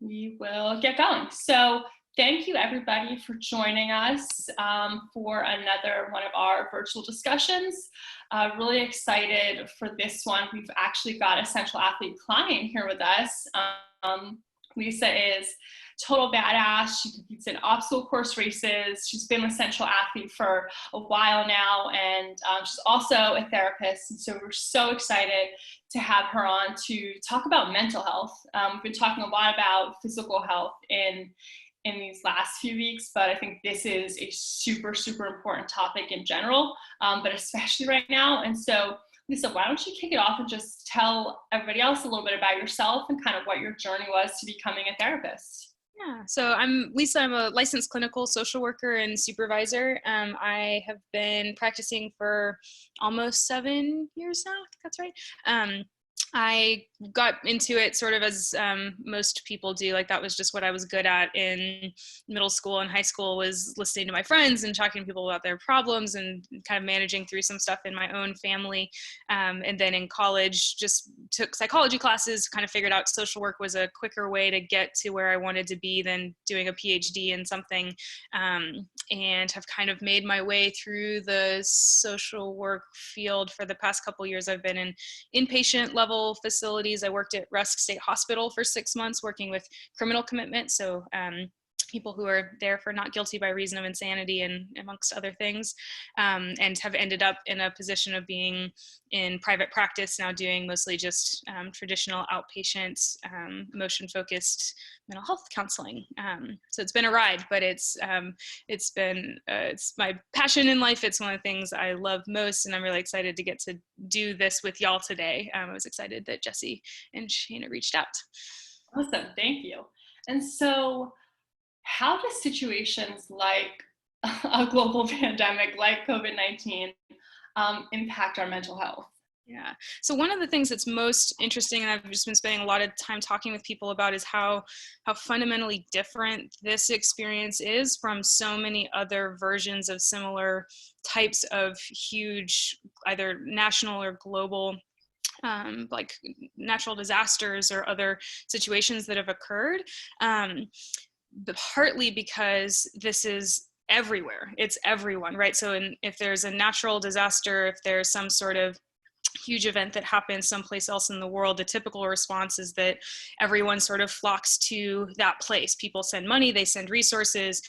We will get going. So thank you everybody for joining us for another one of our virtual discussions. Really excited for this one. We've actually got a Central Athlete client here with us. Lisa is total badass. She competes in obstacle course races. She's been with Central Athlete for a while now, and she's also a therapist. And so we're so excited to have her on to talk about mental health. We've been talking a lot about physical health in these last few weeks, but I think this is a super, super important topic in general, but especially right now. And so Lisa, why don't you kick it off and just tell everybody else a little bit about yourself and kind of what your journey was to becoming a therapist? Yeah, so I'm Lisa. I'm a licensed clinical social worker and supervisor. I have been practicing for almost 7 years now. I think that's right. I got into it sort of as most people do. Like that was just what I was good at in middle school and high school, was listening to my friends and talking to people about their problems and kind of managing through some stuff in my own family. And then in college, just took psychology classes, kind of figured out social work was a quicker way to get to where I wanted to be than doing a PhD in something, and have kind of made my way through the social work field for the past couple of years. I've been in inpatient level facilities. I worked at Rusk State Hospital for 6 months working with criminal commitment. So people who are there for not guilty by reason of insanity and amongst other things, and have ended up in a position of being in private practice now, doing mostly just traditional outpatient, emotion-focused mental health counseling. So it's been a ride, but it's my passion in life. It's one of the things I love most, and I'm really excited to get to do this with y'all today. I was excited that Jesse and Shana reached out. Awesome, thank you. And so how do situations like a global pandemic like COVID-19 impact our mental health? Yeah. So one of the things that's most interesting, and I've just been spending a lot of time talking with people about, is how fundamentally different this experience is from so many other versions of similar types of huge, either national or global, like natural disasters or other situations that have occurred. But partly because this is everywhere. It's everyone, right? So if there's a natural disaster, if there's some sort of huge event that happens someplace else in the world, the typical response is that everyone sort of flocks to that place. People send money, they send resources,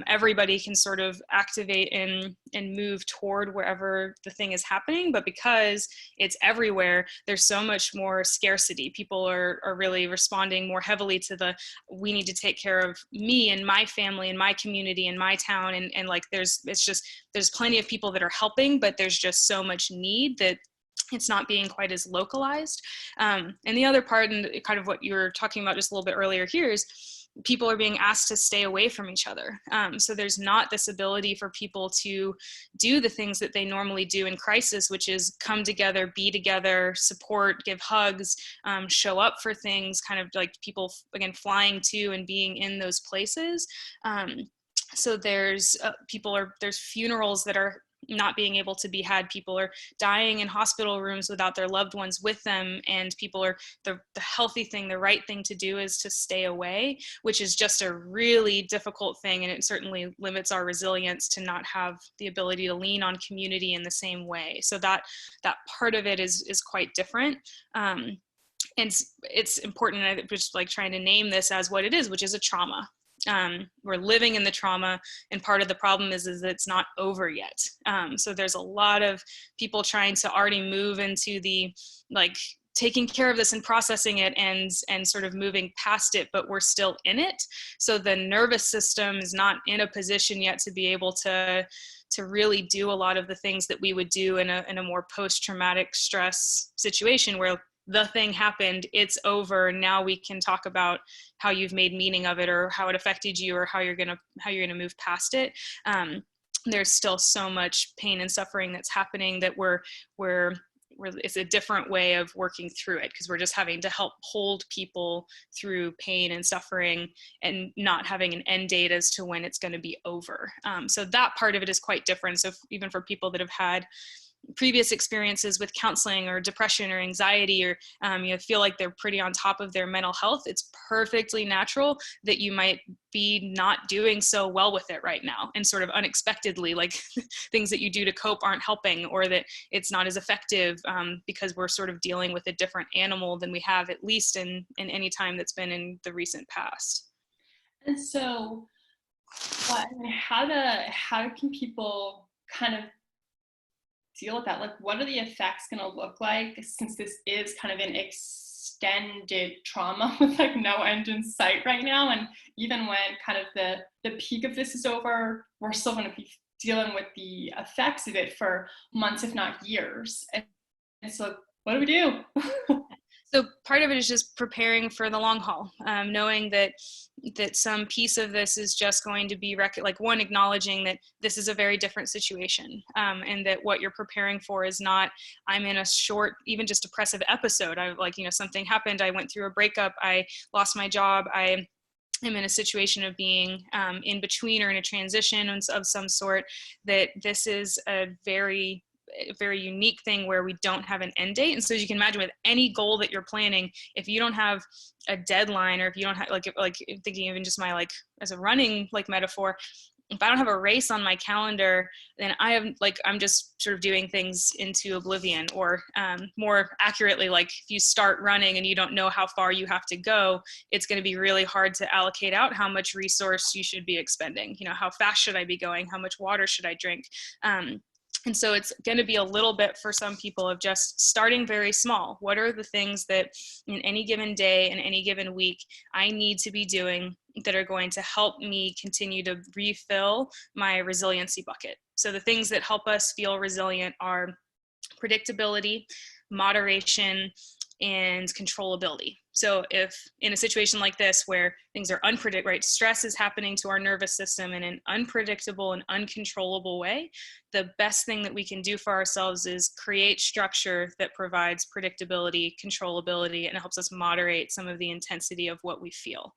everybody can sort of activate and move toward wherever the thing is happening. But because it's everywhere, there's so much more scarcity. People are really responding more heavily to we need to take care of me and my family and my community and my town, and like there's plenty of people that are helping, but there's just so much need that it's not being quite as localized. And the other part, and kind of what you were talking about just a little bit earlier here, is people are being asked to stay away from each other. So there's not this ability for people to do the things that they normally do in crisis, which is come together, be together, support, give hugs, show up for things, kind of like people, again, flying to and being in those places. So there's funerals that are not being able to be had. People are dying in hospital rooms without their loved ones with them, and people are the healthy thing, the right thing to do is to stay away, which is just a really difficult thing, and it certainly limits our resilience to not have the ability to lean on community in the same way. So that part of it is quite different. And it's important, I'm just like trying to name this as what it is, which is a trauma. We're living in the trauma, and part of the problem is that it's not over yet. So there's a lot of people trying to already move into the like taking care of this and processing it and sort of moving past it, but we're still in it. So the nervous system is not in a position yet to be able to really do a lot of the things that we would do in a more post-traumatic stress situation where the thing happened, it's over. Now we can talk about how you've made meaning of it, or how it affected you, or how you're gonna move past it. There's still so much pain and suffering that's happening that it's a different way of working through it, because we're just having to help hold people through pain and suffering and not having an end date as to when it's going to be over. So that part of it is quite different. So even for people that have had previous experiences with counseling or depression or anxiety, or feel like they're pretty on top of their mental health, it's perfectly natural that you might be not doing so well with it right now, and sort of unexpectedly, like things that you do to cope aren't helping, or that it's not as effective, because we're sort of dealing with a different animal than we have, at least in any time that's been in the recent past. And so how can people kind of deal with that? Like, what are the effects going to look like, since this is kind of an extended trauma with like no end in sight right now? And even when kind of the peak of this is over, we're still going to be dealing with the effects of it for months, if not years. And so what do we do? So part of it is just preparing for the long haul, knowing that some piece of this is just going to be acknowledging that this is a very different situation, and that what you're preparing for is not, I'm in a short, even just depressive episode. Something happened. I went through a breakup. I lost my job. I am in a situation of being in between or in a transition of some sort. That this is a very unique thing where we don't have an end date. And so as you can imagine, with any goal that you're planning, if you don't have a deadline, or if you don't have thinking even just my as a running metaphor, if I don't have a race on my calendar, then I'm just sort of doing things into oblivion. Or more accurately, if you start running and you don't know how far you have to go, it's going to be really hard to allocate out how much resource you should be expending. How fast should I be going? How much water should I drink? And so it's going to be a little bit for some people of just starting very small. What are the things that in any given day, in any given week, I need to be doing that are going to help me continue to refill my resiliency bucket? So the things that help us feel resilient are predictability, moderation, and controllability. So if in a situation like this where things are unpredictable, right, stress is happening to our nervous system in an unpredictable and uncontrollable way, the best thing that we can do for ourselves is create structure that provides predictability, controllability, and it helps us moderate some of the intensity of what we feel.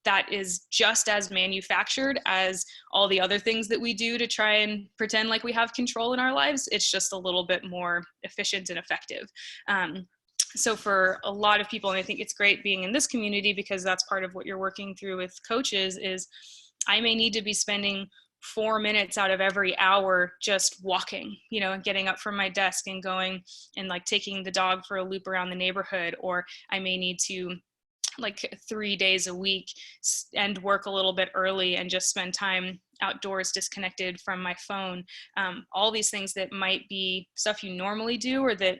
That is just as manufactured as all the other things that we do to try and pretend like we have control in our lives. It's just a little bit more efficient and effective. So for a lot of people, and I think it's great being in this community because that's part of what you're working through with coaches, is I may need to be spending 4 minutes out of every hour just walking, and getting up from my desk and going and taking the dog for a loop around the neighborhood. Or I may need to 3 days a week end work a little bit early and just spend time outdoors disconnected from my phone. All these things that might be stuff you normally do, or that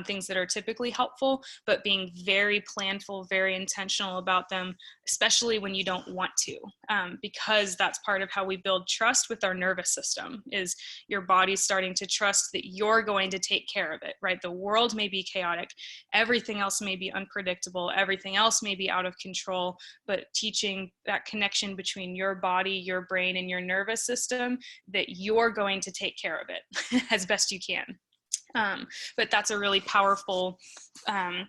things that are typically helpful, but being very planful, very intentional about them, especially when you don't want to, because that's part of how we build trust with our nervous system, is your body starting to trust that you're going to take care of it, right? The world may be chaotic, everything else may be unpredictable, everything else may be out of control, but teaching that connection between your body, your brain, and your nervous system, that you're going to take care of it as best you can. But that's a really powerful,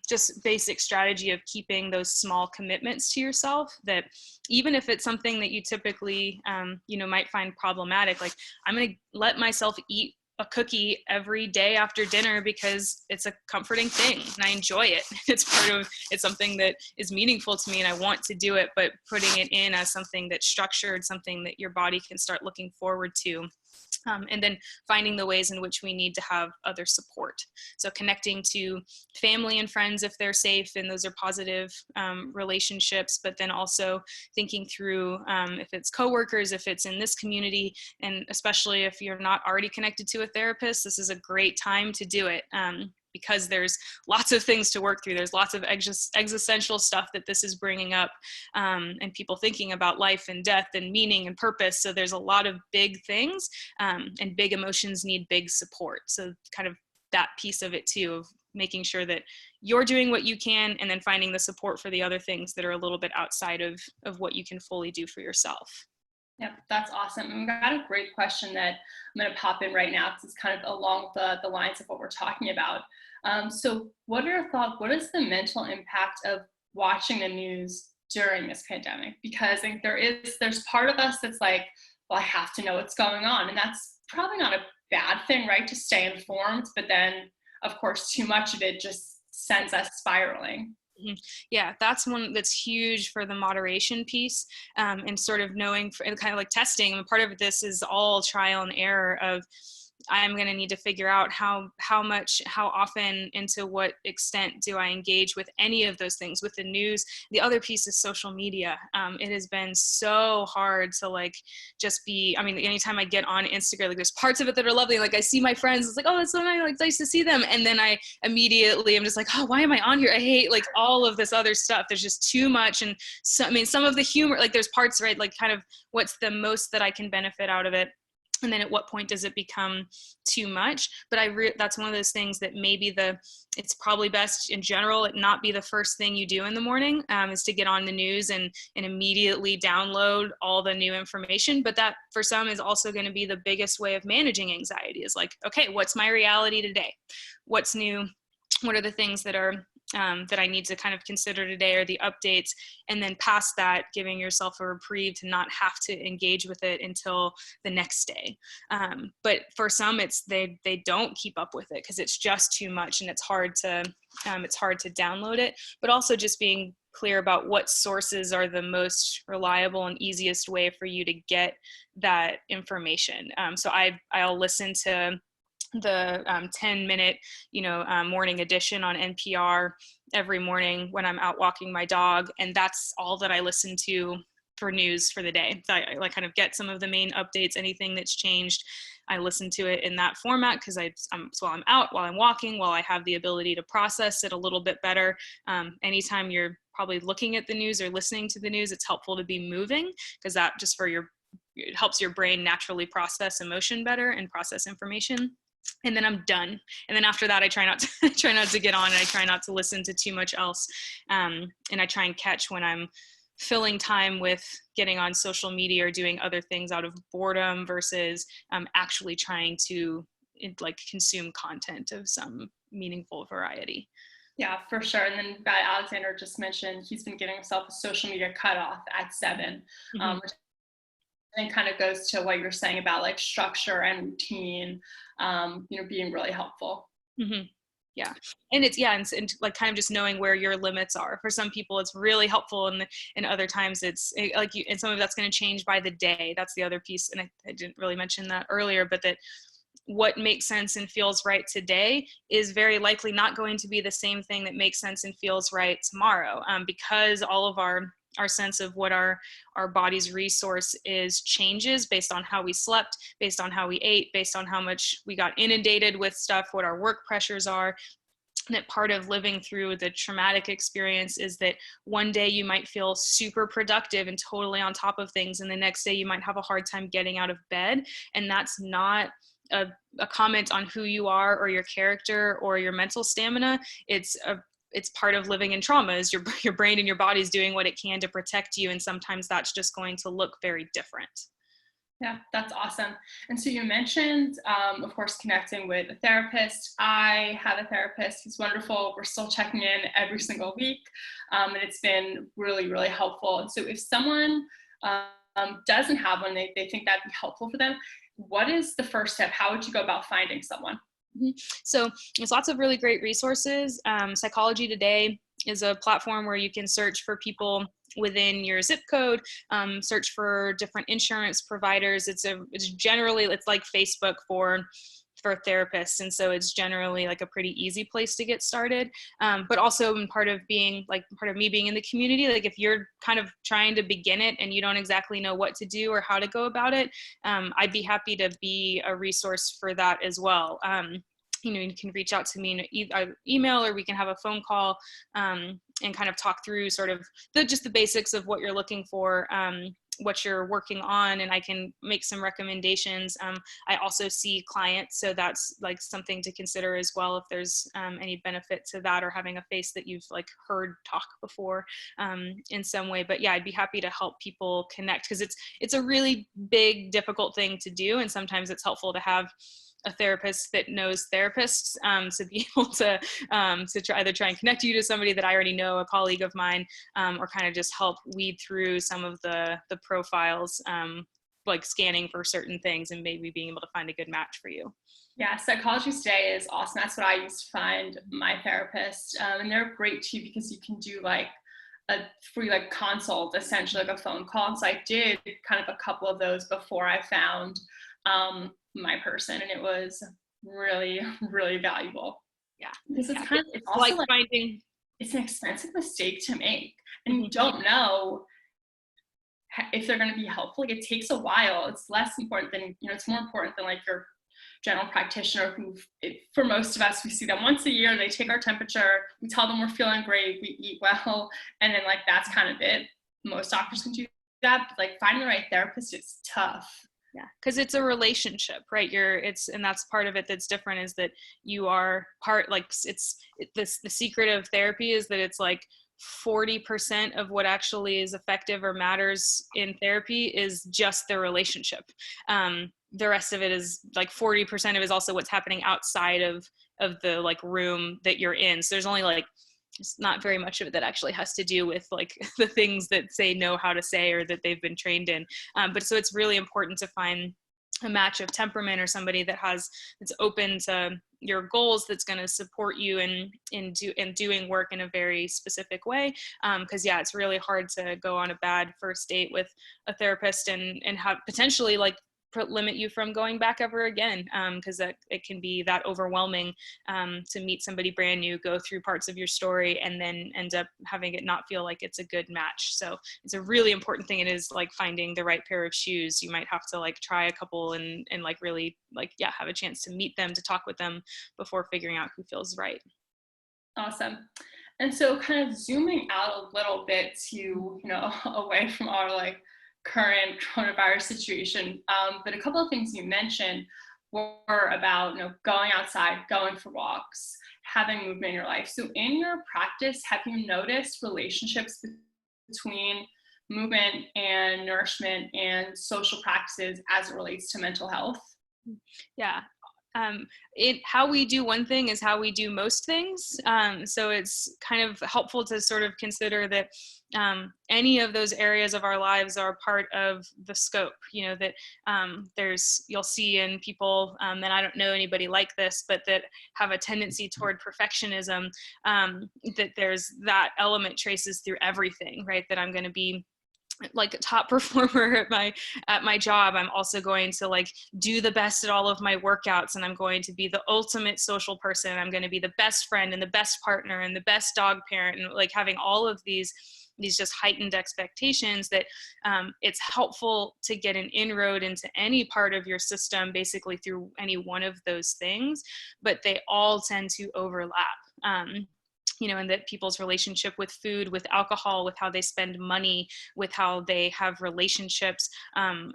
just basic strategy of keeping those small commitments to yourself, that even if it's something that you typically, might find problematic, I'm going to let myself eat a cookie every day after dinner because it's a comforting thing and I enjoy it. It's something that is meaningful to me and I want to do it, but putting it in as something that's structured, something that your body can start looking forward to. And then finding the ways in which we need to have other support. So connecting to family and friends if they're safe and those are positive relationships, but then also thinking through if it's coworkers, if it's in this community, and especially if you're not already connected to a therapist, this is a great time to do it. Because there's lots of things to work through. There's lots of existential stuff that this is bringing up, and people thinking about life and death and meaning and purpose. So there's a lot of big things, and big emotions need big support. So kind of that piece of it too, of making sure that you're doing what you can and then finding the support for the other things that are a little bit outside of what you can fully do for yourself. Yep, that's awesome. And we've got a great question that I'm going to pop in right now because it's kind of along the lines of what we're talking about. So what are your thoughts? What is the mental impact of watching the news during this pandemic? Because I think there's part of us that's like, well, I have to know what's going on. And that's probably not a bad thing, right? To stay informed, but then of course too much of it just sends us spiraling. Yeah, that's one that's huge for the moderation piece, and sort of knowing and kind of like testing. And part of this is all trial and error of I'm going to need to figure out how much, how often, and to what extent do I engage with any of those things, with the news. The other piece is social media. It has been so hard to like just be, I mean, anytime I get on Instagram, like there's parts of it that are lovely. Like I see my friends, it's like, oh, it's so nice, like nice to see them. And then I immediately am just like, oh, why am I on here? I hate like all of this other stuff. There's just too much. And so, I mean, some of the humor, like there's parts, right? Like kind of what's the most that I can benefit out of it. And then at what point does it become too much? But that's one of those things that maybe it's probably best in general it not be the first thing you do in the morning, is to get on the news and immediately download all the new information. But that for some is also going to be the biggest way of managing anxiety, is like, okay, what's my reality today? What's new? What are the things that are that I need to kind of consider today, or the updates, and then past that, giving yourself a reprieve to not have to engage with it until the next day. But for some, they don't keep up with it because it's just too much, and it's hard to download it. But also just being clear about what sources are the most reliable and easiest way for you to get that information. So I'll listen to the 10-minute morning edition on NPR every morning when I'm out walking my dog, and that's all that I listen to for news for the day. So I like kind of get some of the main updates, anything that's changed. I listen to it in that format because while I'm out, while I'm walking, while I have the ability to process it a little bit better. Anytime you're probably looking at the news or listening to the news, it's helpful to be moving, because that just it helps your brain naturally process emotion better and process information. And then I'm done. And then after that, I try not to get on, and I try not to listen to too much else. And I try and catch when I'm filling time with getting on social media or doing other things out of boredom versus actually trying to like consume content of some meaningful variety. Yeah, for sure. And then Alexander just mentioned he's been giving himself a social media cutoff at 7, which and kind of goes to what you're saying about like structure and routine, being really helpful. Mm-hmm. Yeah. And and like kind of just knowing where your limits are. For some people, it's really helpful. And other times it's like and some of that's going to change by the day. That's the other piece. And I didn't really mention that earlier, but that what makes sense and feels right today is very likely not going to be the same thing that makes sense and feels right tomorrow, because all of our sense of what our body's resource is changes based on how we slept, based on how we ate, based on how much we got inundated with stuff, what our work pressures are. And that part of living through the traumatic experience is that one day you might feel super productive and totally on top of things, and the next day you might have a hard time getting out of bed. And that's not a comment on who you are or your character or your mental stamina. It's part of living in trauma, is your brain and your body is doing what it can to protect you. And sometimes that's just going to look very different. Yeah, that's awesome. And so you mentioned, of course, connecting with a therapist. I have a therapist. He's wonderful. We're still checking in every single week. And it's been really, really helpful. And so if someone doesn't have one, they think that'd be helpful for them, what is the first step? How would you go about finding someone? So there's lots of really great resources. Psychology Today is a platform where you can search for people within your zip code, search for different insurance providers. It's like Facebook for therapists. And so it's generally like a pretty easy place to get started. But also part of me being in the community, like if you're kind of trying to begin it and you don't exactly know what to do or how to go about it, I'd be happy to be a resource for that as well. You can reach out to me in email, or we can have a phone call and kind of talk through sort of just the basics of what you're looking for, what you're working on, and I can make some recommendations. I also see clients, so that's like something to consider as well, if there's any benefit to that, or having a face that you've like heard talk before in some way. But yeah, I'd be happy to help people connect, because it's a really big, difficult thing to do, and sometimes it's helpful to have a therapist that knows therapists, to be able to either try and connect you to somebody that I already know, a colleague of mine, or kind of just help weed through some of the profiles like scanning for certain things and maybe being able to find a good match for you. Yeah, Psychology Today is awesome. That's what I used to find my therapist. And they're great too, because you can do like a free like consult, essentially like a phone call. And so I did kind of a couple of those before I found my person, and it was really, really valuable. Yeah. Because it's Yeah. kind of, it's also like finding, it's an expensive mistake to make, and mm-hmm. you don't know if they're going to be helpful. Like, it takes a while. It's less important than, it's more important than like your general practitioner who, for most of us, we see them once a year, they take our temperature, we tell them we're feeling great, we eat well, and then like that's kind of it. Most doctors can do that, but like finding the right therapist is tough. Yeah, because it's a relationship, right? And that's part of it that's different, is that you are part, like the secret of therapy is that it's like 40% of what actually is effective or matters in therapy is just the relationship. The rest of it is like 40% of it is also what's happening outside of the like room that you're in. So there's only like, it's not very much of it that actually has to do with like the things that they know how to say or that they've been trained in. But so it's really important to find a match of temperament, or somebody that's open to your goals, that's going to support you in doing work in a very specific way. Because yeah, it's really hard to go on a bad first date with a therapist and have potentially like limit you from going back ever again, because that it can be that overwhelming to meet somebody brand new, go through parts of your story, and then end up having it not feel like it's a good match. So it's a really important thing. It is like finding the right pair of shoes. You might have to like try a couple and like really like, yeah, have a chance to meet them, to talk with them before figuring out who feels right. Awesome. And so kind of zooming out a little bit to, away from our like current coronavirus situation, but a couple of things you mentioned were about, going outside, going for walks, having movement in your life. So in your practice, have you noticed relationships between movement and nourishment and social practices as it relates to mental health? Yeah. How we do one thing is how we do most things. So it's kind of helpful to sort of consider that any of those areas of our lives are part of the scope, that you'll see in people, and I don't know anybody like this, but that have a tendency toward perfectionism, that there's that element traces through everything, right? That I'm going to be like a top performer at my job. I'm also going to like do the best at all of my workouts, and I'm going to be the ultimate social person. I'm going to be the best friend and the best partner and the best dog parent, and like having all of these just heightened expectations that it's helpful to get an inroad into any part of your system basically through any one of those things, but they all tend to overlap. And that people's relationship with food, with alcohol, with how they spend money, with how they have relationships,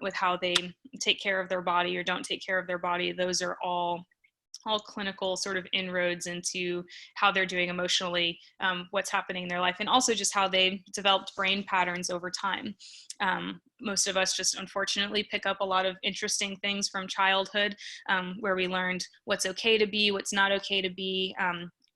with how they take care of their body or don't take care of their body, those are all clinical sort of inroads into how they're doing emotionally, what's happening in their life, and also just how they've developed brain patterns over time. Most of us just unfortunately pick up a lot of interesting things from childhood, where we learned what's okay to be, what's not okay to be,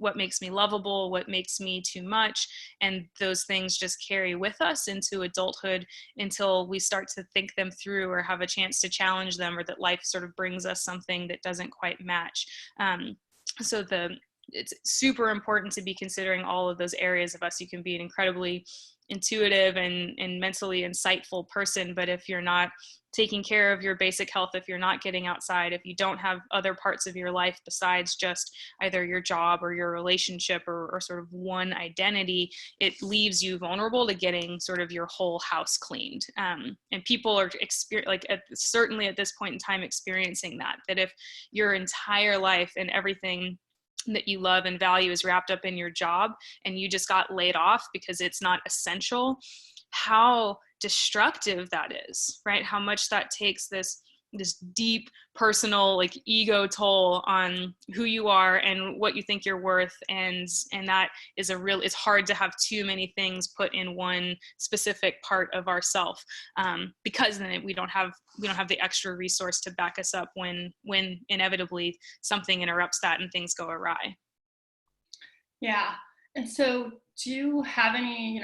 what makes me lovable, what makes me too much. And those things just carry with us into adulthood until we start to think them through or have a chance to challenge them, or that life sort of brings us something that doesn't quite match. So it's super important to be considering all of those areas of us. You can be an incredibly intuitive and mentally insightful person, but if you're not taking care of your basic health, if you're not getting outside, if you don't have other parts of your life besides just either your job or your relationship or sort of one identity, it leaves you vulnerable to getting sort of your whole house cleaned. And people are certainly at this point in time experiencing that if your entire life and everything that you love and value is wrapped up in your job and you just got laid off because it's not essential, how destructive that is, right? How much that takes this deep personal like ego toll on who you are and what you think you're worth, and that is it's hard to have too many things put in one specific part of ourself, because then we don't have the extra resource to back us up when inevitably something interrupts that and things go awry. Yeah. And so do you have any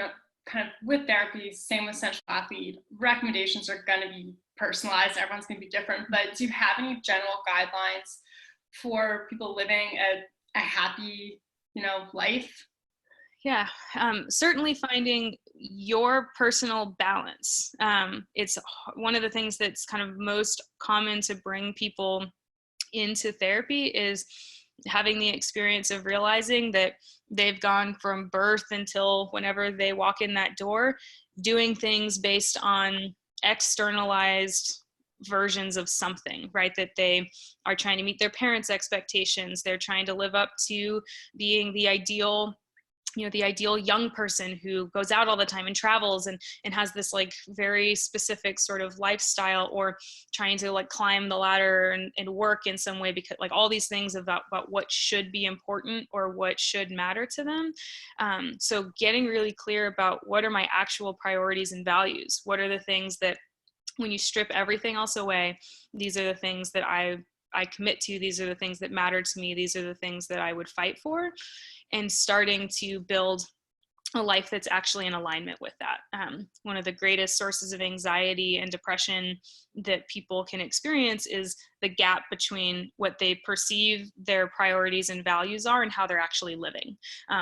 kind of with therapy, same with central athlete, recommendations are going to be personalized. Everyone's going to be different. But do you have any general guidelines for people living a happy, life? Yeah, certainly finding your personal balance. It's one of the things that's kind of most common to bring people into therapy is having the experience of realizing that they've gone from birth until whenever they walk in that door, doing things based on externalized versions of something, right? That they are trying to meet their parents' expectations. They're trying to live up to being the ideal young person who goes out all the time and travels and has this like very specific sort of lifestyle, or trying to like climb the ladder and work in some way, because like all these things about what should be important or what should matter to them. So getting really clear about what are my actual priorities and values. What are the things that, when you strip everything else away, these are the things that I commit to. These are the things that matter to me. These are the things that I would fight for. And starting to build a life that's actually in alignment with that. One of the greatest sources of anxiety and depression that people can experience is the gap between what they perceive their priorities and values are and how they're actually living,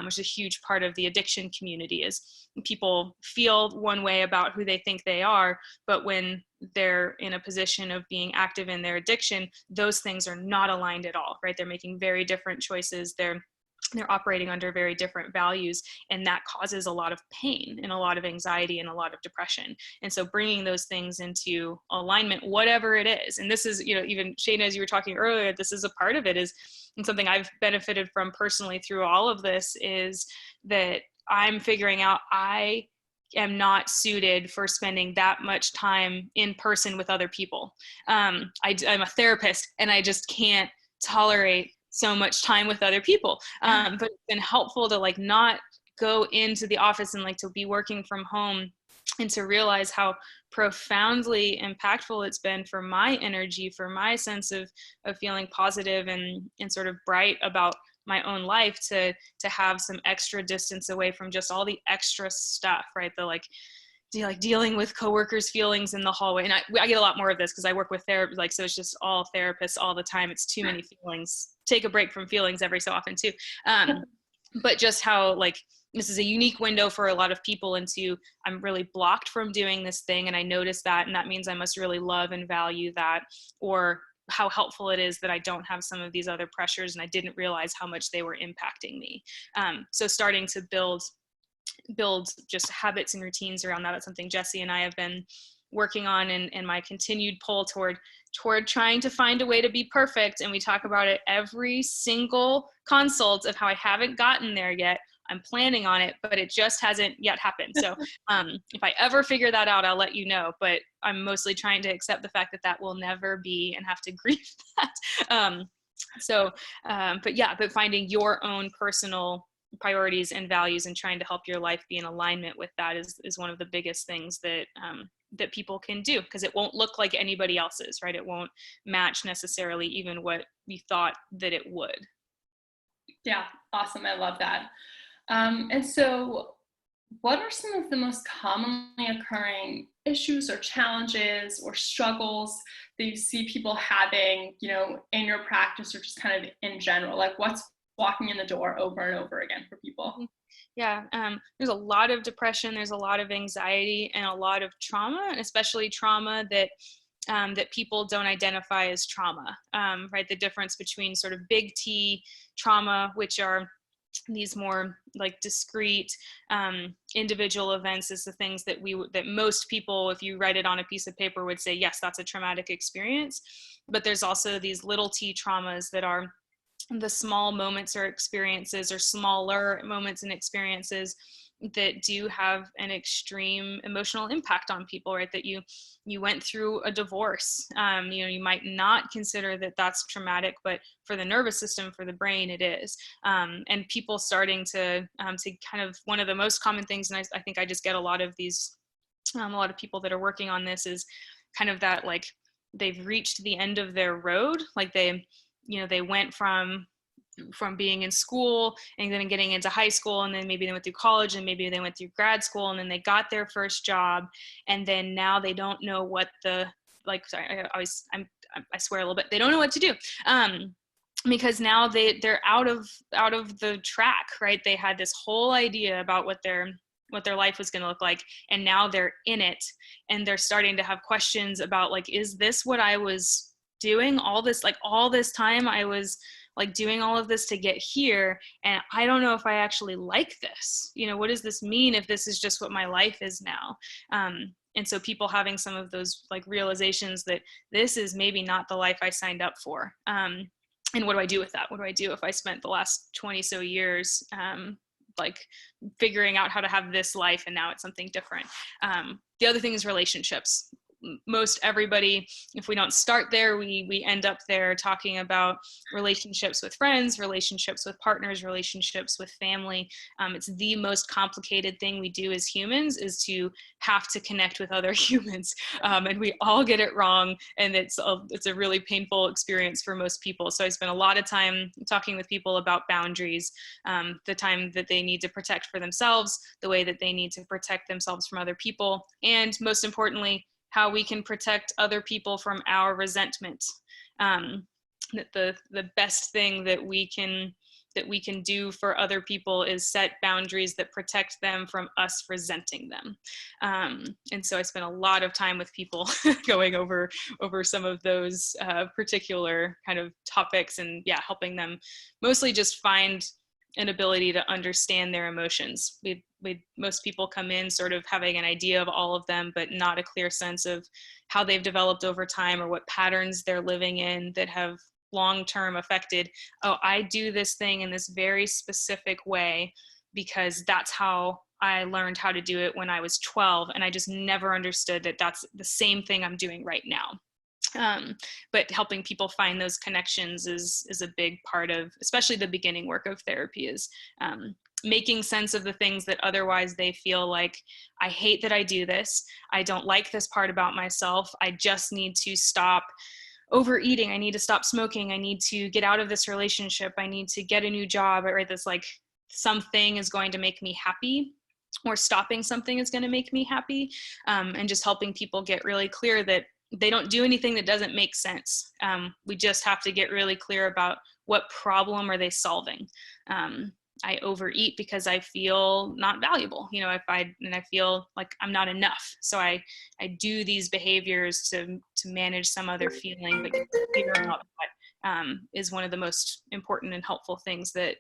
which is a huge part of the addiction community. Is people feel one way about who they think they are, but when they're in a position of being active in their addiction, those things are not aligned at all, right? They're making very different choices. They're operating under very different values, and that causes a lot of pain and a lot of anxiety and a lot of depression. And so bringing those things into alignment, whatever it is, and this is, even Shayna, as you were talking earlier, this is a part of it, is, and something I've benefited from personally through all of this, is that I'm figuring out I am not suited for spending that much time in person with other people. I'm a therapist, and I just can't tolerate so much time with other people. But it's been helpful to like not go into the office and like to be working from home, and to realize how profoundly impactful it's been for my energy, for my sense of feeling positive and sort of bright about my own life, to have some extra distance away from just all the extra stuff, right? The like dealing with coworkers' feelings in the hallway. And I get a lot more of this because I work with therapists, so it's just all therapists all the time. It's too many feelings. Take a break from feelings every so often too. But just how like this is a unique window for a lot of people into, I'm really blocked from doing this thing, and I notice that, and that means I must really love and value that, or how helpful it is that I don't have some of these other pressures and I didn't realize how much they were impacting me. So starting to build just habits and routines around that. That's something Jesse and I have been working on, and my continued pull toward trying to find a way to be perfect. And we talk about it every single consult of how I haven't gotten there yet. I'm planning on it, but it just hasn't yet happened. So if I ever figure that out, I'll let you know. But I'm mostly trying to accept the fact that that will never be, and have to grieve that. But finding your own personal priorities and values and trying to help your life be in alignment with that is one of the biggest things that people can do, because it won't look like anybody else's, right? It won't match necessarily even what you thought that it would. Yeah, awesome. I love that. And so what are some of the most commonly occurring issues or challenges or struggles that you see people having, in your practice, or just kind of in general? Like, what's walking in the door over and over again for people? Yeah, there's a lot of depression, there's a lot of anxiety, and a lot of trauma, and especially trauma that people don't identify as trauma, right? The difference between sort of big T trauma, which are these more like discrete individual events, is the things that most people, if you write it on a piece of paper, would say, yes, that's a traumatic experience. But there's also these little T traumas that are the small moments or experiences, or smaller moments and experiences, that do have an extreme emotional impact on people, right? That you went through a divorce. You might not consider that that's traumatic, but for the nervous system, for the brain, it is. And people starting to kind of, one of the most common things, and I think I just get a lot of these, a lot of people that are working on this, is kind of that, like, they've reached the end of their road. Like they went from from being in school and then getting into high school, and then maybe they went through college, and maybe they went through grad school, and then they got their first job, and then now they don't know what the, like, sorry, I swear a little bit, they don't know what to do. Because now they're out of the track, right? They had this whole idea about what their life was going to look like, and now they're in it, and they're starting to have questions about, like, is this what I was doing all this time? I was like doing all of this to get here, and I don't know if I actually like this. What does this mean if this is just what my life is now? And so people having some of those like realizations that this is maybe not the life I signed up for. And what do I do with that? What do I do if I spent the last 20 so years like figuring out how to have this life, and now it's something different? The other thing is relationships. Most everybody, if we don't start there, we end up there talking about relationships with friends, relationships with partners, relationships with family. It's the most complicated thing we do as humans, is to have to connect with other humans, and we all get it wrong, and it's a really painful experience for most people. So I spend a lot of time talking with people about boundaries, the time that they need to protect for themselves, the way that they need to protect themselves from other people, and most importantly, how we can protect other people from our resentment. That the best thing that we can do for other people is set boundaries that protect them from us resenting them. And so I spent a lot of time with people going over some of those particular kind of topics, and helping them mostly just find an ability to understand their emotions. Most people come in sort of having an idea of all of them, but not a clear sense of how they've developed over time, or what patterns they're living in that have long-term affected, oh, I do this thing in this very specific way because that's how I learned how to do it when I was 12, and I just never understood that that's the same thing I'm doing right now. But helping people find those connections is a big part of, especially the beginning work of therapy, is making sense of the things that otherwise they feel like, I hate that I do this. I don't like this part about myself. I just need to stop overeating. I need to stop smoking. I need to get out of this relationship. I need to get a new job, right? This like something is going to make me happy, or stopping something is going to make me happy. And just helping people get really clear that they don't do anything that doesn't make sense. We just have to get really clear about what problem are they solving. I overeat because I feel not valuable, and I feel like I'm not enough. So I do these behaviors to manage some other feeling, but figuring out what is one of the most important and helpful things that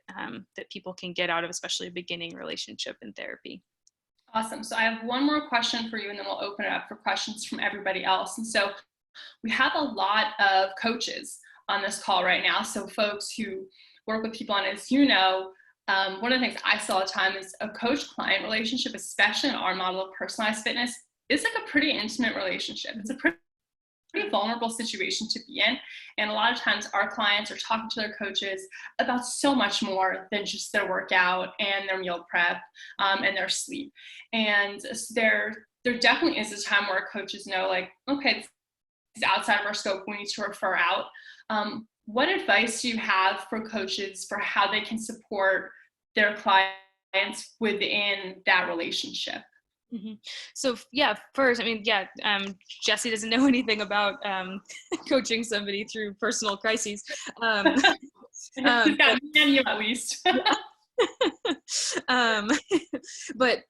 people can get out of, especially a beginning relationship in therapy. Awesome. So I have one more question for you, and then we'll open it up for questions from everybody else. And so we have a lot of coaches on this call right now. So folks who work with people, and as you know, one of the things I see all the time is a coach-client relationship, especially in our model of personalized fitness, is like a pretty intimate relationship. It's a pretty vulnerable situation to be in. And a lot of times our clients are talking to their coaches about so much more than just their workout and their meal prep and their sleep. And there definitely is a time where coaches know, like, okay, it's outside of our scope, we need to refer out. What advice do you have for coaches for how they can support their clients within that relationship? Mm-hmm. So first, Jesse doesn't know anything about coaching somebody through personal crises. But you at least. But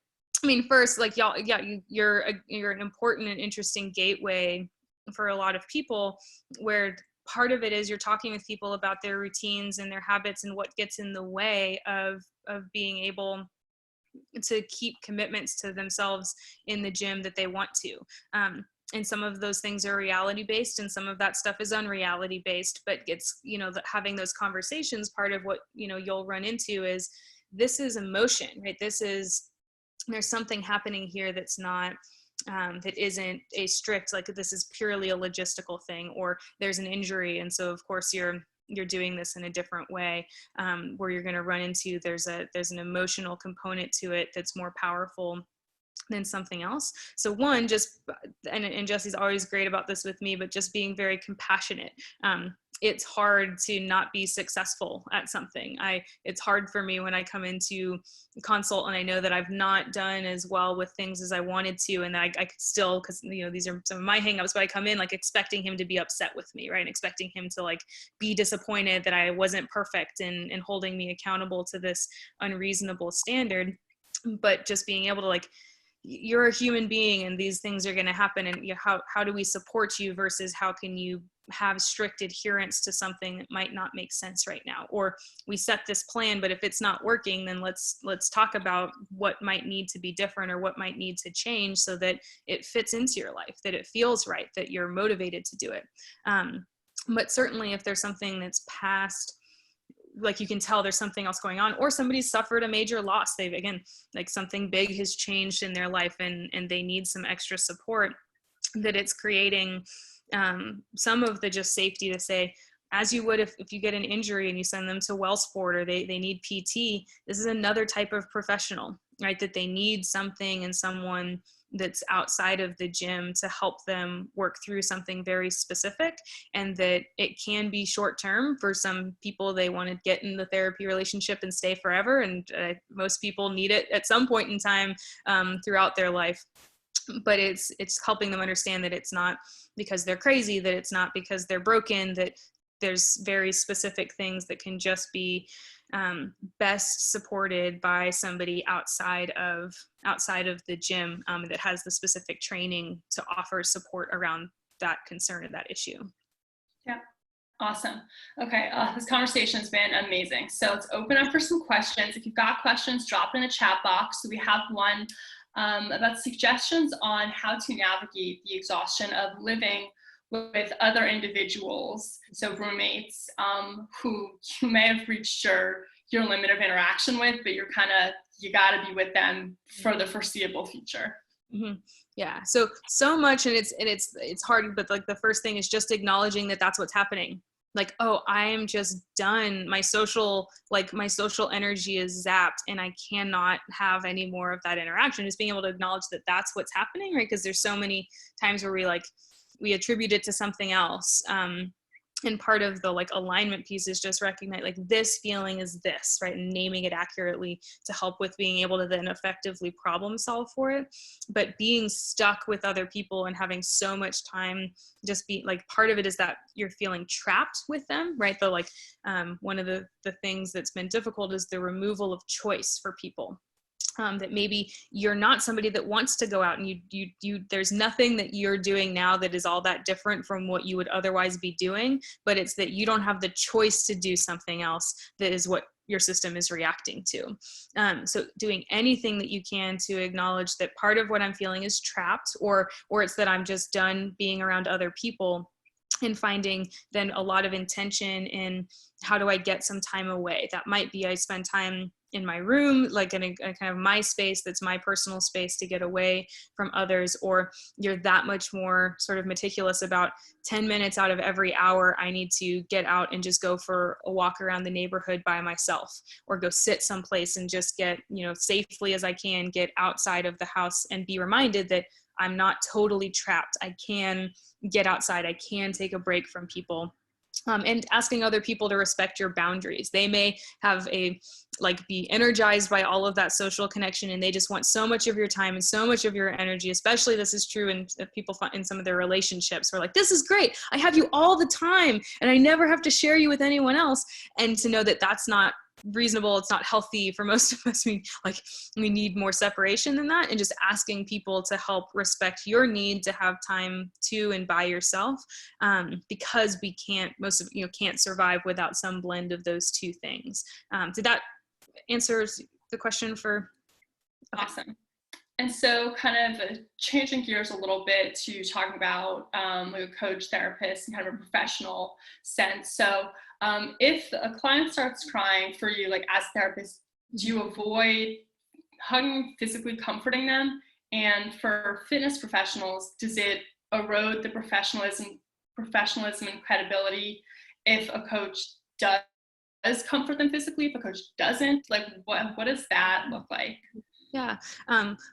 first, like you're an important and interesting gateway for a lot of people, where part of it is you're talking with people about their routines and their habits and what gets in the way of being able to keep commitments to themselves in the gym that they want to. And some of those things are reality based, and some of that stuff is unreality based, but it's, having those conversations, part of what, you'll run into is, this is emotion, right? There's something happening here that's not, that isn't a strict, like, this is purely a logistical thing, or there's an injury. And so of course you're doing this in a different way, where you're going to run into, there's an emotional component to it that's more powerful than something else. So one, just, and Jesse's always great about this with me, but just being very compassionate. it's hard to not be successful at something. It's hard for me when I come into consult and I know that I've not done as well with things as I wanted to, and I could still, because these are some of my hangups, but I come in like expecting him to be upset with me, right? And expecting him to like be disappointed that I wasn't perfect, and holding me accountable to this unreasonable standard. But just being able to like, you're a human being and these things are going to happen, and how do we support you versus how can you have strict adherence to something that might not make sense right now? Or we set this plan, but if it's not working, then let's talk about what might need to be different or what might need to change so that it fits into your life, that it feels right, that you're motivated to do it. But certainly if there's something that's past, like you can tell there's something else going on, or somebody's suffered a major loss, they've, again, like something big has changed in their life and they need some extra support, that it's creating some of the just safety to say, as you would if you get an injury and you send them to Wellsport, or they need PT, this is another type of professional, right? That they need something and someone that's outside of the gym to help them work through something very specific, and that it can be short term. For some people, they want to get in the therapy relationship and stay forever, and most people need it at some point in time throughout their life. But it's helping them understand that it's not because they're crazy, that it's not because they're broken, that there's very specific things that can just be best supported by somebody outside of the gym that has the specific training to offer support around that concern or that issue. Yeah. Awesome. Okay. This conversation has been amazing. So let's open up for some questions. If you've got questions, drop it in the chat box. So we have one about suggestions on how to navigate the exhaustion of living with other individuals, so roommates, who you may have reached your limit of interaction with, but you got to be with them for the foreseeable future. Mm-hmm. Yeah. So much, and it's hard, but like the first thing is just acknowledging that that's what's happening. Like, oh, I am just done. My social energy is zapped and I cannot have any more of that interaction. Just being able to acknowledge that that's what's happening, right? Because there's so many times where we attribute it to something else. And part of the like alignment piece is just recognize like this feeling is this, right? And naming it accurately to help with being able to then effectively problem solve for it. But being stuck with other people and having so much time, just be like, part of it is that you're feeling trapped with them, right? The like, one of the things that's been difficult is the removal of choice for people. That maybe you're not somebody that wants to go out, and you there's nothing that you're doing now that is all that different from what you would otherwise be doing, but it's that you don't have the choice to do something else that is what your system is reacting to. So doing anything that you can to acknowledge that part of what I'm feeling is trapped, or it's that I'm just done being around other people, and finding then a lot of intention in how do I get some time away. That might be I spend time in my room, like in a kind of my space that's my personal space to get away from others, or you're that much more sort of meticulous about 10 minutes out of every hour, I need to get out and just go for a walk around the neighborhood by myself, or go sit someplace and just get, safely as I can, get outside of the house and be reminded that I'm not totally trapped. I can get outside. I can take a break from people. And asking other people to respect your boundaries. They may have be energized by all of that social connection, and they just want so much of your time and so much of your energy. Especially this is true in people in some of their relationships, where like, this is great, I have you all the time and I never have to share you with anyone else. And to know that that's not reasonable, it's not healthy for most of us. We need more separation than that, and just asking people to help respect your need to have time to and by yourself, because we can't survive without some blend of those two things. Did that answer the question for? Okay. Awesome. And so kind of changing gears a little bit to talking about like a coach, therapist, and kind of a professional sense. So if a client starts crying for you, like as a therapist, do you avoid hugging, physically comforting them? And for fitness professionals, does it erode the professionalism and credibility if a coach does comfort them physically, if a coach doesn't? Like what does that look like? Yeah.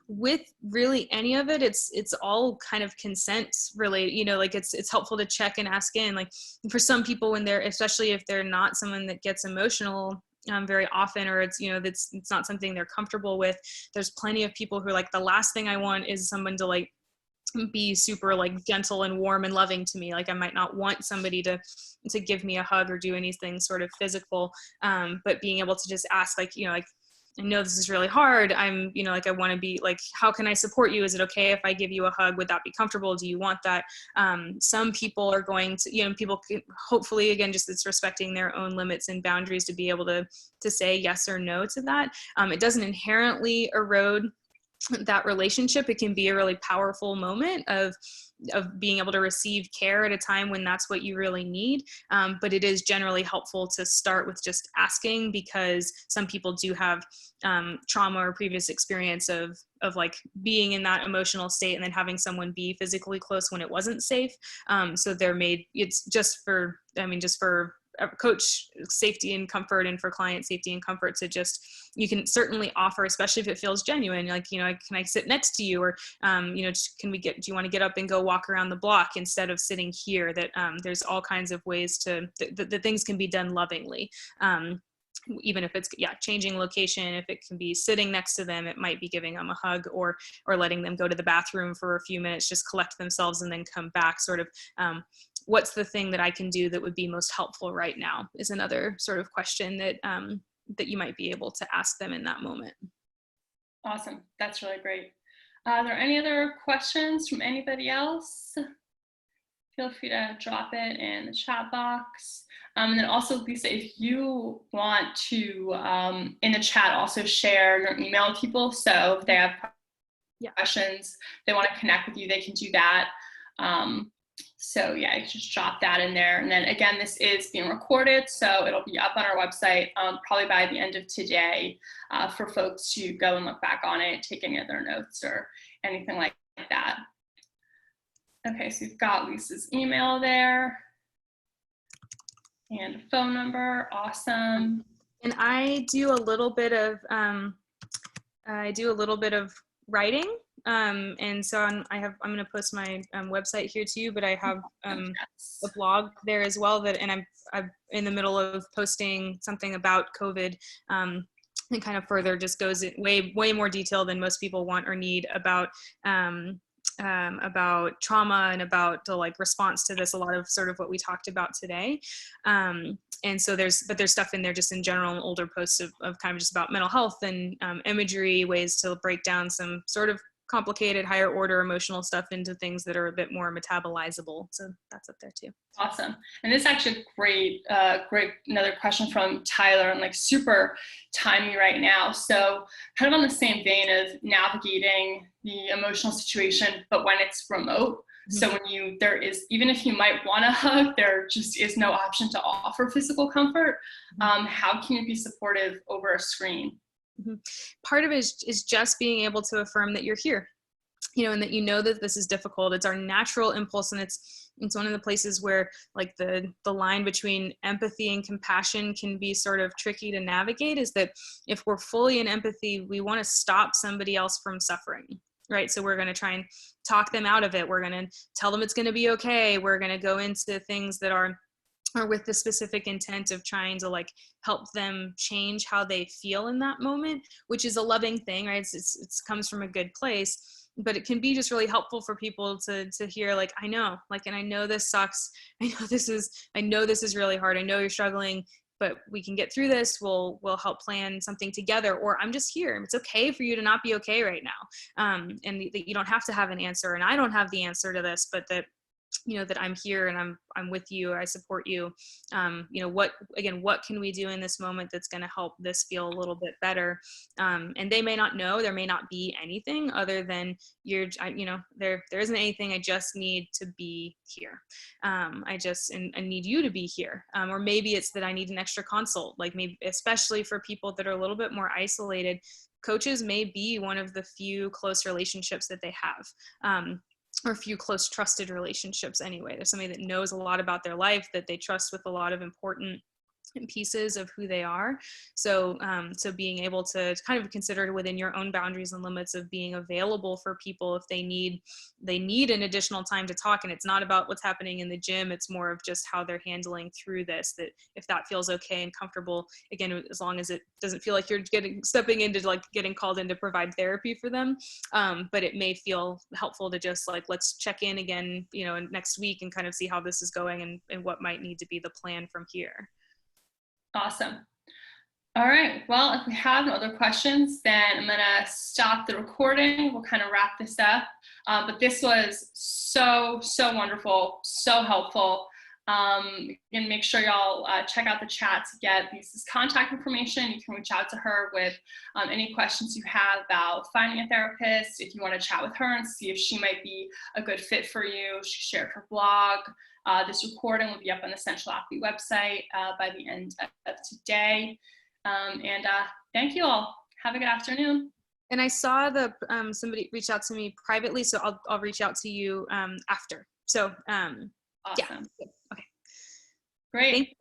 With really any of it, it's all kind of consent related, like it's helpful to check and ask in. Like for some people when they're, especially if they're not someone that gets emotional very often, or it's, it's not something they're comfortable with. There's plenty of people who are like, the last thing I want is someone to like be super like gentle and warm and loving to me. Like I might not want somebody to give me a hug or do anything sort of physical. But being able to just ask, like, like, I know this is really hard. I'm, like, I want to be like, how can I support you? Is it okay if I give you a hug? Would that be comfortable? Do you want that? Some people are going to, people can, hopefully, again, just it's respecting their own limits and boundaries to be able to say yes or no to that. It doesn't inherently erode that relationship. It can be a really powerful moment of being able to receive care at a time when that's what you really need. But it is generally helpful to start with just asking, because some people do have trauma or previous experience of like being in that emotional state and then having someone be physically close when it wasn't safe. So it's just for coach safety and comfort, and for client safety and comfort, to just, you can certainly offer, especially if it feels genuine, like, can I sit next to you, or do you want to get up and go walk around the block instead of sitting here? That there's all kinds of ways to the things can be done lovingly. Even if it's changing location, if it can be sitting next to them, it might be giving them a hug, or letting them go to the bathroom for a few minutes, just collect themselves and then come back. Sort of what's the thing that I can do that would be most helpful right now, is another sort of question that that you might be able to ask them in that moment. Awesome. That's really great. Are there any other questions from anybody else? Feel free to drop it in the chat box. And then also, Lisa, if you want to, in the chat, also share your email with people. So if they have questions, they want to connect with you, they can do that. So yeah, you can just drop that in there. And then again, this is being recorded, so it'll be up on our website probably by the end of today for folks to go and look back on it, take any other notes or anything like that. Okay, so you've got Lisa's email there and a phone number. Awesome. And I do a little bit of writing. And so I'm going to post my website here too, but I have a blog there as well, and I'm in the middle of posting something about COVID, and kind of further just goes way more detail than most people want or need about trauma and about the like response to this, a lot of sort of what we talked about today. And so there's stuff in there just in general, older posts of kind of just about mental health and imagery, ways to break down some sort of complicated higher order emotional stuff into things that are a bit more metabolizable. So that's up there too. Awesome. And this is actually great another question from Tyler, and like super timely right now. So kind of on the same vein of navigating the emotional situation, but when it's remote. So when even if you might want to hug, there just is no option to offer physical comfort. How can you be supportive over a screen? Part of it is just being able to affirm that you're here, and that that this is difficult. It's our natural impulse, and it's one of the places where like the line between empathy and compassion can be sort of tricky to navigate, is that if we're fully in empathy, we want to stop somebody else from suffering, right? So we're going to try and talk them out of it. We're going to tell them it's going to be okay. We're going to go into things that are with the specific intent of trying to like help them change how they feel in that moment, which is a loving thing, right? It comes from a good place, but it can be just really helpful for people to hear, like, I know, like, and I know this sucks. I know this is really hard. I know you're struggling, but we can get through this. We'll help plan something together, or I'm just here. It's okay for you to not be okay right now. And that you don't have to have an answer, and I don't have the answer to this, but that that I'm here and I'm with you, I support you. What can we do in this moment that's going to help this feel a little bit better? And they may not know, there may not be anything other than there isn't anything. I just need to be here. I need you to be here. Or maybe it's that I need an extra consult, like maybe, especially for people that are a little bit more isolated, coaches may be one of the few close relationships that they have. Or a few close trusted relationships anyway. There's somebody that knows a lot about their life, that they trust with a lot of important pieces of who they are. So so being able to kind of consider it within your own boundaries and limits of being available for people if they need an additional time to talk. And it's not about what's happening in the gym, it's more of just how they're handling through this, that if that feels okay and comfortable, again, as long as it doesn't feel like you're stepping into like getting called in to provide therapy for them, but it may feel helpful to just like, let's check in again, you know, next week and kind of see how this is going and what might need to be the plan from here. Awesome. All right. Well, if we have no other questions, then I'm going to stop the recording. We'll kind of wrap this up. But this was so wonderful, so helpful. And make sure y'all check out the chat to get Lisa's contact information. You can reach out to her with any questions you have about finding a therapist. If you want to chat with her and see if she might be a good fit for you, she shared her blog. This recording will be up on the Central Athlete website by the end of today. And thank you all. Have a good afternoon. And I saw the somebody reached out to me privately, so I'll reach out to you after. So Awesome. yeah. Okay. Great.